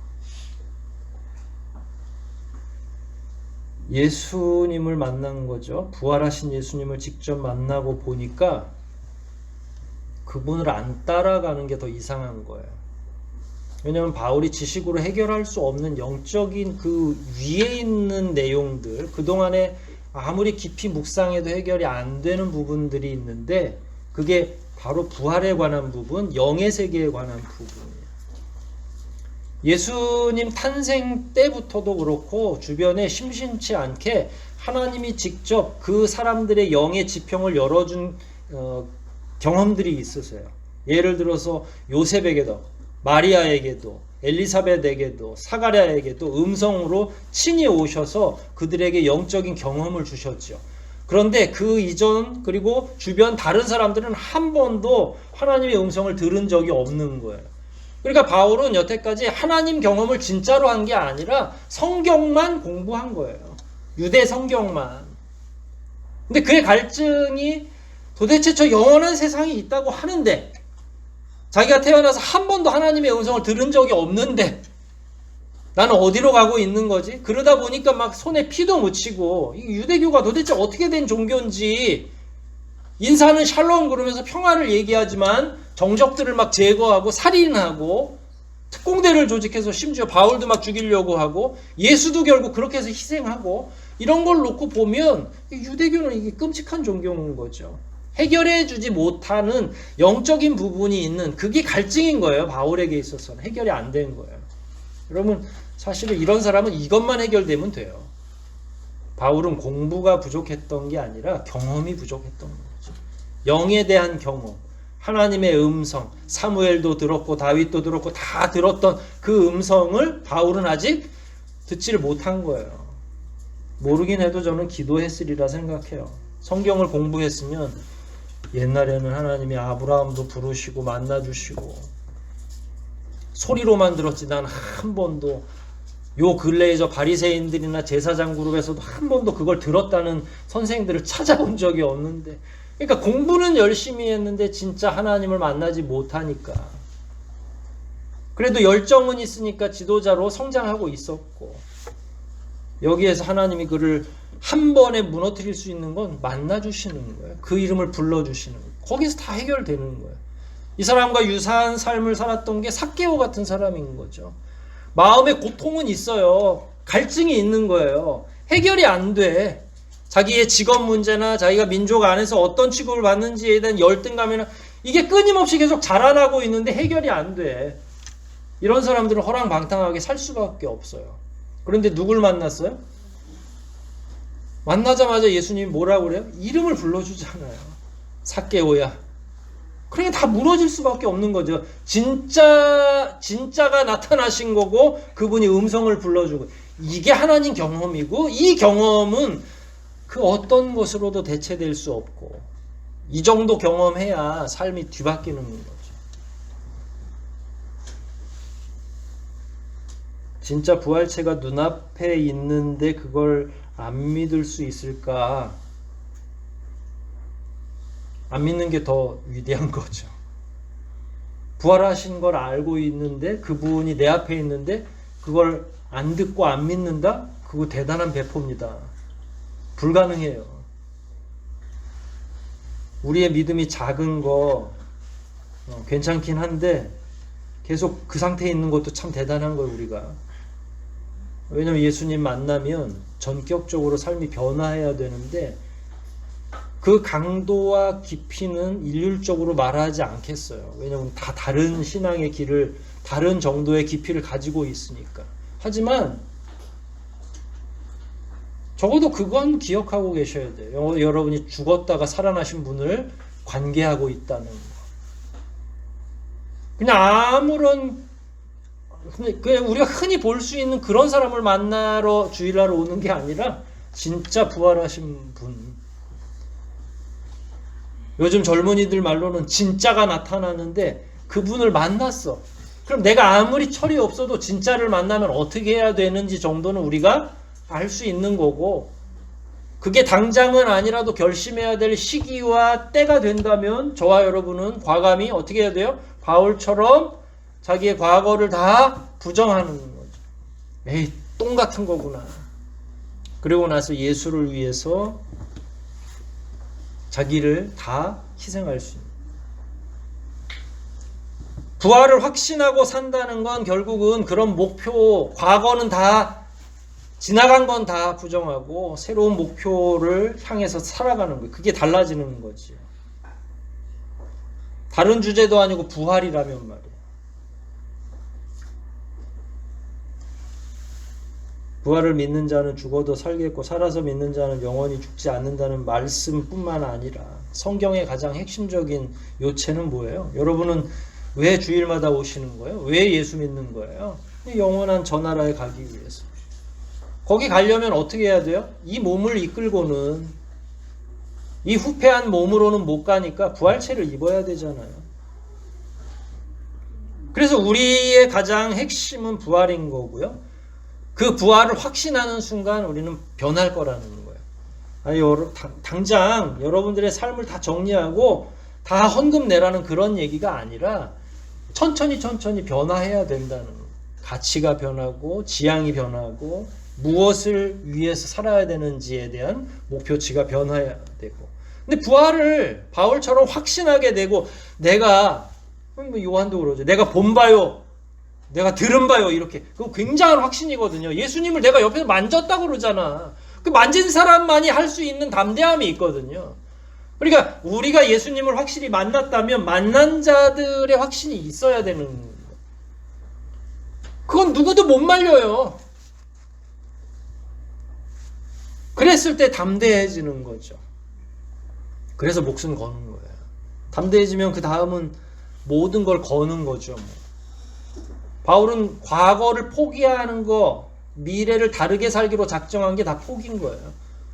예수님을 만난 거죠. 부활하신 예수님을 직접 만나고 보니까 그분을 안 따라가는 게 더 이상한 거예요. 왜냐하면 바울이 지식으로 해결할 수 없는 영적인 그 위에 있는 내용들, 그동안에 아무리 깊이 묵상해도 해결이 안 되는 부분들이 있는데 그게 바로 부활에 관한 부분, 영의 세계에 관한 부분이에요. 예수님 탄생 때부터도 그렇고 주변에 심심치 않게 하나님이 직접 그 사람들의 영의 지평을 열어준 경험들이 있으세요. 예를 들어서 요셉에게도, 마리아에게도, 엘리사벳에게도, 사가랴에게도 음성으로 친히 오셔서 그들에게 영적인 경험을 주셨죠. 그런데 그 이전 그리고 주변 다른 사람들은 한 번도 하나님의 음성을 들은 적이 없는 거예요. 그러니까 바울은 여태까지 하나님 경험을 진짜로 한 게 아니라 성경만 공부한 거예요. 유대 성경만. 근데 그의 갈증이 도대체 저 영원한 세상이 있다고 하는데 자기가 태어나서 한 번도 하나님의 음성을 들은 적이 없는데 나는 어디로 가고 있는 거지? 그러다 보니까 막 손에 피도 묻히고 이 유대교가 도대체 어떻게 된 종교인지 인사는 샬롬 그러면서 평화를 얘기하지만 정적들을 막 제거하고 살인하고 특공대를 조직해서 심지어 바울도 막 죽이려고 하고 예수도 결국 그렇게 해서 희생하고 이런 걸 놓고 보면 유대교는 이게 끔찍한 종교인 거죠. 해결해 주지 못하는 영적인 부분이 있는 그게 갈증인 거예요. 바울에게 있어서는 해결이 안 된 거예요. 여러분 사실은 이런 사람은 이것만 해결되면 돼요. 바울은 공부가 부족했던 게 아니라 경험이 부족했던 거죠. 영에 대한 경험, 하나님의 음성, 사무엘도 들었고 다윗도 들었고 다 들었던 그 음성을 바울은 아직 듣지를 못한 거예요. 모르긴 해도 저는 기도했으리라 생각해요. 성경을 공부했으면 옛날에는 하나님이 아브라함도 부르시고 만나주시고 소리로만 들었지 난 한 번도 요 근래에 저 바리새인들이나 제사장 그룹에서도 한 번도 그걸 들었다는 선생들을 찾아본 적이 없는데 그러니까 공부는 열심히 했는데 진짜 하나님을 만나지 못하니까 그래도 열정은 있으니까 지도자로 성장하고 있었고 여기에서 하나님이 그를 한 번에 무너뜨릴 수 있는 건 만나주시는 거예요. 그 이름을 불러주시는 거예요. 거기서 다 해결되는 거예요. 이 사람과 유사한 삶을 살았던 게 삭개오 같은 사람인 거죠. 마음에 고통은 있어요. 갈증이 있는 거예요. 해결이 안 돼. 자기의 직업 문제나 자기가 민족 안에서 어떤 취급을 받는지에 대한 열등감이나 이게 끊임없이 계속 자라나고 있는데 해결이 안 돼. 이런 사람들은 허랑방탕하게 살 수밖에 없어요. 그런데 누굴 만났어요? 만나자마자 예수님이 뭐라고 그래요? 이름을 불러주잖아요. 삭개오야. 그러니까 다 무너질 수밖에 없는 거죠. 진짜가 나타나신 거고 그분이 음성을 불러주고, 이게 하나님 경험이고, 이 경험은 그 어떤 것으로도 대체될 수 없고, 이 정도 경험해야 삶이 뒤바뀌는 거죠. 진짜 부활체가 눈앞에 있는데 그걸 안 믿을 수 있을까? 안 믿는 게 더 위대한 거죠. 부활하신 걸 알고 있는데, 그분이 내 앞에 있는데 그걸 안 듣고 안 믿는다? 그거 대단한 배포입니다. 불가능해요. 우리의 믿음이 작은 거 괜찮긴 한데 계속 그 상태에 있는 것도 참 대단한 거예요, 우리가. 왜냐면 예수님 만나면 전격적으로 삶이 변화해야 되는데, 그 강도와 깊이는 일률적으로 말하지 않겠어요. 왜냐면 다 다른 신앙의 길을, 다른 정도의 깊이를 가지고 있으니까. 하지만 적어도 그건 기억하고 계셔야 돼요. 여러분이 죽었다가 살아나신 분을 관계하고 있다는 거. 그냥 아무런, 그냥 우리가 흔히 볼 수 있는 그런 사람을 만나러 주일날 오는 게 아니라 진짜 부활하신 분. 요즘 젊은이들 말로는 진짜가 나타나는데 그분을 만났어. 그럼 내가 아무리 철이 없어도 진짜를 만나면 어떻게 해야 되는지 정도는 우리가 알 수 있는 거고, 그게 당장은 아니라도 결심해야 될 시기와 때가 된다면 저와 여러분은 과감히 어떻게 해야 돼요? 바울처럼 자기의 과거를 다 부정하는 거죠. 에이, 똥 같은 거구나. 그리고 나서 예수를 위해서 자기를 다 희생할 수 있는. 부활을 확신하고 산다는 건 결국은 그런 목표, 과거는 다 지나간 건 다 부정하고 새로운 목표를 향해서 살아가는 거예요. 그게 달라지는 거지. 다른 주제도 아니고 부활이라면 말이에요. 부활을 믿는 자는 죽어도 살겠고 살아서 믿는 자는 영원히 죽지 않는다는 말씀뿐만 아니라 성경의 가장 핵심적인 요체는 뭐예요? 여러분은 왜 주일마다 오시는 거예요? 왜 예수 믿는 거예요? 영원한 저 나라에 가기 위해서. 거기 가려면 어떻게 해야 돼요? 이 몸을 이끌고는, 이 후패한 몸으로는 못 가니까 부활체를 입어야 되잖아요. 그래서 우리의 가장 핵심은 부활인 거고요. 그 부활을 확신하는 순간 우리는 변할 거라는 거예요. 아니, 당장 여러분들의 삶을 다 정리하고 다 헌금 내라는 그런 얘기가 아니라 천천히 변화해야 된다는 거예요. 가치가 변하고 지향이 변하고 무엇을 위해서 살아야 되는지에 대한 목표치가 변화해야 되고. 근데 부활을 바울처럼 확신하게 되고, 내가, 요한도 그러죠. 내가 본 바요, 내가 들은 바요, 이렇게. 그거 굉장한 확신이거든요. 예수님을 내가 옆에서 만졌다고 그러잖아. 그 만진 사람만이 할 수 있는 담대함이 있거든요. 그러니까 우리가 예수님을 확실히 만났다면 만난 자들의 확신이 있어야 되는 거예요. 그건 누구도 못 말려요. 그랬을 때 담대해지는 거죠. 그래서 목숨 거는 거예요. 담대해지면 그 다음은 모든 걸 거는 거죠. 바울은 과거를 포기하는 거, 미래를 다르게 살기로 작정한 게 다 포기인 거예요.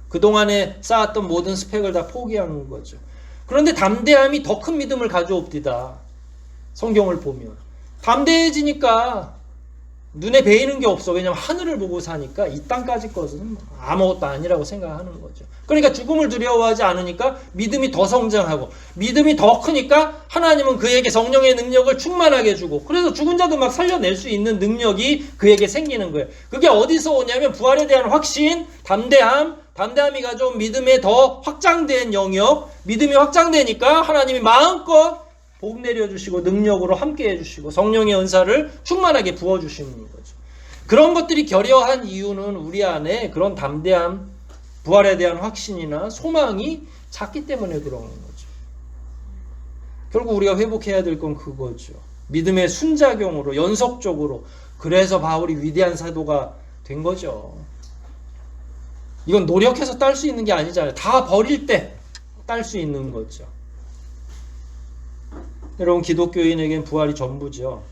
그동안에 쌓았던 모든 스펙을 다 포기하는 거죠. 그런데 담대함이 더 큰 믿음을 가져옵디다. 성경을 보면. 담대해지니까 눈에 베이는 게 없어. 왜냐하면 하늘을 보고 사니까 이 땅까지 것은 아무것도 아니라고 생각하는 거죠. 그러니까 죽음을 두려워하지 않으니까 믿음이 더 성장하고, 믿음이 더 크니까 하나님은 그에게 성령의 능력을 충만하게 주고, 그래서 죽은 자도 막 살려낼 수 있는 능력이 그에게 생기는 거예요. 그게 어디서 오냐면 부활에 대한 확신, 담대함이 가져온 믿음에 더 확장된 영역, 믿음이 확장되니까 하나님이 마음껏 복 내려주시고 능력으로 함께 해주시고 성령의 은사를 충만하게 부어주시는 거죠. 그런 것들이 결여한 이유는 우리 안에 그런 담대함, 부활에 대한 확신이나 소망이 작기 때문에 그런 거죠. 결국 우리가 회복해야 될 건 그거죠. 믿음의 순작용으로, 연속적으로. 그래서 바울이 위대한 사도가 된 거죠. 이건 노력해서 딸 수 있는 게 아니잖아요. 다 버릴 때 딸 수 있는 거죠. 여러분, 기독교인에겐 부활이 전부죠.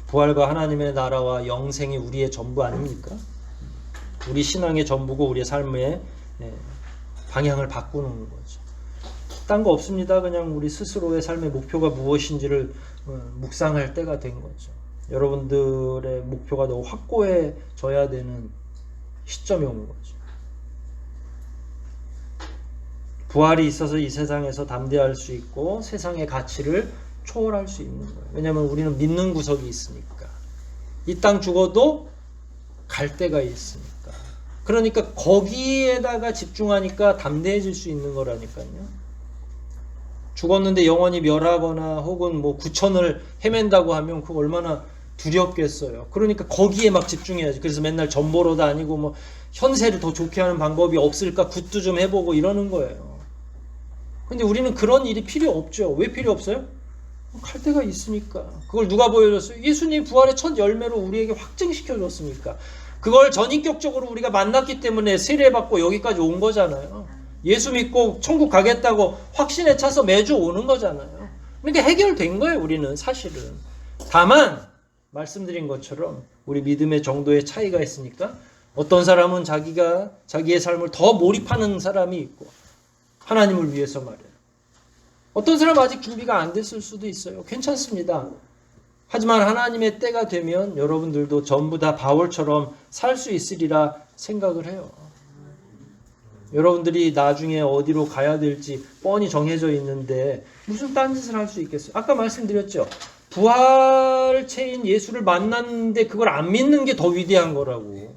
부활과 하나님의 나라와 영생이 우리의 전부 아닙니까? 우리 신앙의 전부고 우리의 삶의 방향을 바꾸는 거죠. 딴 거 없습니다. 그냥 우리 스스로의 삶의 목표가 무엇인지를 묵상할 때가 된 거죠. 여러분들의 목표가 너무 확고해져야 되는 시점이 온 거죠. 부활이 있어서 이 세상에서 담대할 수 있고 세상의 가치를 초월할 수 있는 거예요. 왜냐하면 우리는 믿는 구석이 있으니까. 이 땅 죽어도 갈 데가 있으니까. 그러니까 거기에다가 집중하니까 담대해질 수 있는 거라니까요. 죽었는데 영원히 멸하거나 혹은 뭐 구천을 헤맨다고 하면 그거 얼마나 두렵겠어요. 그러니까 거기에 막 집중해야지. 그래서 맨날 점 보러 다니고 뭐 현세를 더 좋게 하는 방법이 없을까 굿도 좀 해보고 이러는 거예요. 근데 우리는 그런 일이 필요 없죠. 왜 필요 없어요? 갈 데가 있으니까. 그걸 누가 보여줬어요? 예수님 부활의 첫 열매로 우리에게 확증시켜 줬으니까. 그걸 전인격적으로 우리가 만났기 때문에 세례받고 여기까지 온 거잖아요. 예수 믿고 천국 가겠다고 확신에 차서 매주 오는 거잖아요. 그러니까 해결된 거예요, 우리는 사실은. 다만 말씀드린 것처럼 우리 믿음의 정도의 차이가 있으니까 어떤 사람은 자기의 삶을 더 몰입하는 사람이 있고 하나님을 위해서 말이에요. 어떤 사람은 아직 준비가 안 됐을 수도 있어요. 괜찮습니다. 하지만 하나님의 때가 되면 여러분들도 전부 다 바울처럼 살 수 있으리라 생각을 해요. 여러분들이 나중에 어디로 가야 될지 뻔히 정해져 있는데 무슨 딴짓을 할 수 있겠어요? 아까 말씀드렸죠. 부활체인 예수를 만났는데 그걸 안 믿는 게 더 위대한 거라고.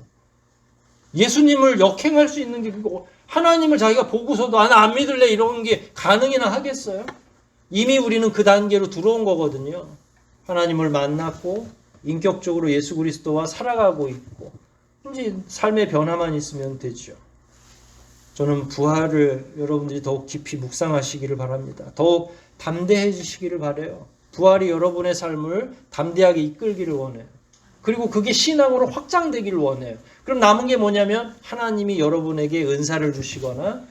예수님을 역행할 수 있는 게 하나님을 자기가 보고서도 안 믿을래 이런 게 가능이나 하겠어요? 이미 우리는 그 단계로 들어온 거거든요. 하나님을 만났고 인격적으로 예수 그리스도와 살아가고 있고 이제 삶의 변화만 있으면 되죠. 저는 부활을 여러분들이 더욱 깊이 묵상하시기를 바랍니다. 더욱 담대해지시기를 바라요. 부활이 여러분의 삶을 담대하게 이끌기를 원해요. 그리고 그게 신앙으로 확장되기를 원해요. 그럼 남은 게 뭐냐면 하나님이 여러분에게 은사를 주시거나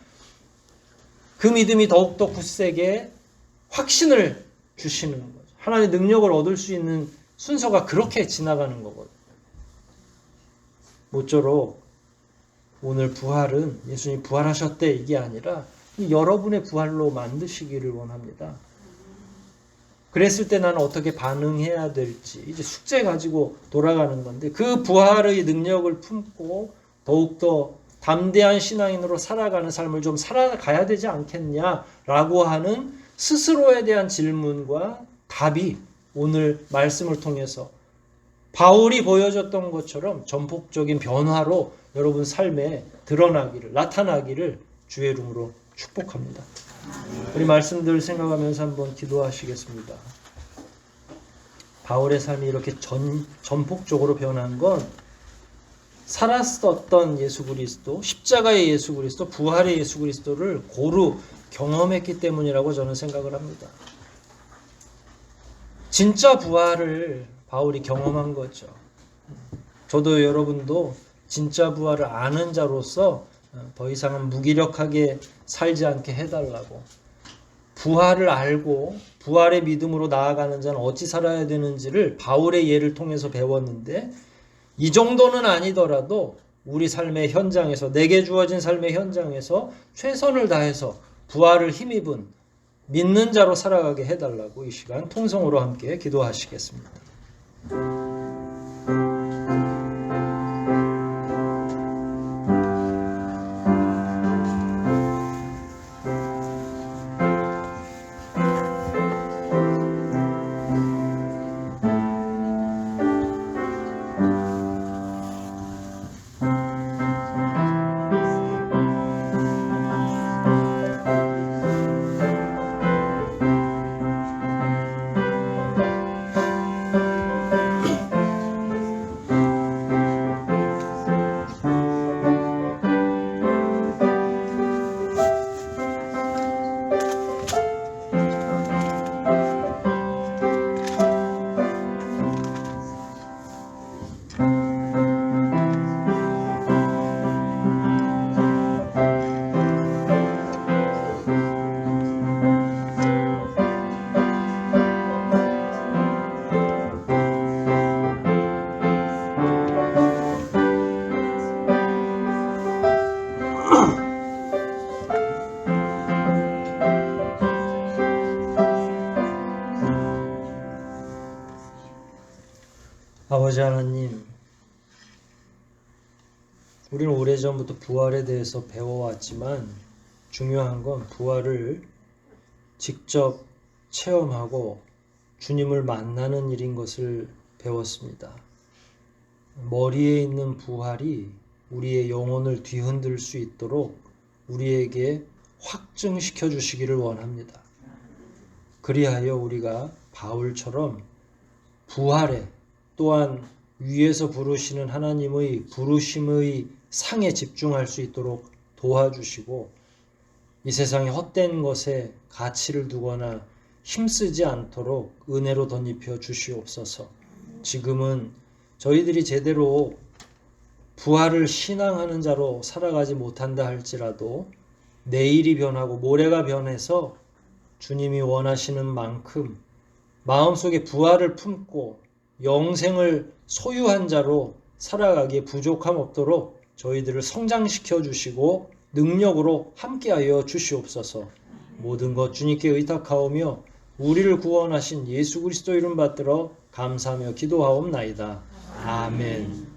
그 믿음이 더욱더 굳세게 확신을 주시는 거죠. 하나님의 능력을 얻을 수 있는 순서가 그렇게 지나가는 거거든요. 모쪼록 오늘 부활은 예수님이 부활하셨대 이게 아니라 여러분의 부활로 만드시기를 원합니다. 그랬을 때 나는 어떻게 반응해야 될지 이제 숙제 가지고 돌아가는 건데 그 부활의 능력을 품고 더욱더 담대한 신앙인으로 살아가는 삶을 좀 살아가야 되지 않겠냐라고 하는 스스로에 대한 질문과 답이 오늘 말씀을 통해서 바울이 보여줬던 것처럼 전폭적인 변화로 여러분 삶에 나타나기를 주의 이름으로 축복합니다. 우리 말씀들 생각하면서 한번 기도하시겠습니다. 바울의 삶이 이렇게 전폭적으로 변한 건 살았었던 예수 그리스도, 십자가의 예수 그리스도, 부활의 예수 그리스도를 고루 경험했기 때문이라고 저는 생각을 합니다. 진짜 부활을 바울이 경험한 거죠. 저도 여러분도 진짜 부활을 아는 자로서 더 이상은 무기력하게 살지 않게 해달라고. 부활을 알고 부활의 믿음으로 나아가는 자는 어찌 살아야 되는지를 바울의 예를 통해서 배웠는데 이 정도는 아니더라도 우리 삶의 현장에서 내게 주어진 삶의 현장에서 최선을 다해서 부활을 힘입은 믿는 자로 살아가게 해달라고 이 시간 통성으로 함께 기도하시겠습니다. 아버지 하나님, 우리는 오래전부터 부활에 대해서 배워왔지만 중요한 건 부활을 직접 체험하고 주님을 만나는 일인 것을 배웠습니다. 머리에 있는 부활이 우리의 영혼을 뒤흔들 수 있도록 우리에게 확증시켜 주시기를 원합니다. 그리하여 우리가 바울처럼 부활에 또한 위에서 부르시는 하나님의 부르심의 상에 집중할 수 있도록 도와주시고 이 세상의 헛된 것에 가치를 두거나 힘쓰지 않도록 은혜로 덧입혀 주시옵소서. 지금은 저희들이 제대로 부활을 신앙하는 자로 살아가지 못한다 할지라도 내일이 변하고 모레가 변해서 주님이 원하시는 만큼 마음속에 부활을 품고 영생을 소유한 자로 살아가기에 부족함 없도록 저희들을 성장시켜 주시고 능력으로 함께하여 주시옵소서. 모든 것 주님께 의탁하오며 우리를 구원하신 예수 그리스도 이름 받들어 감사하며 기도하옵나이다. 아멘.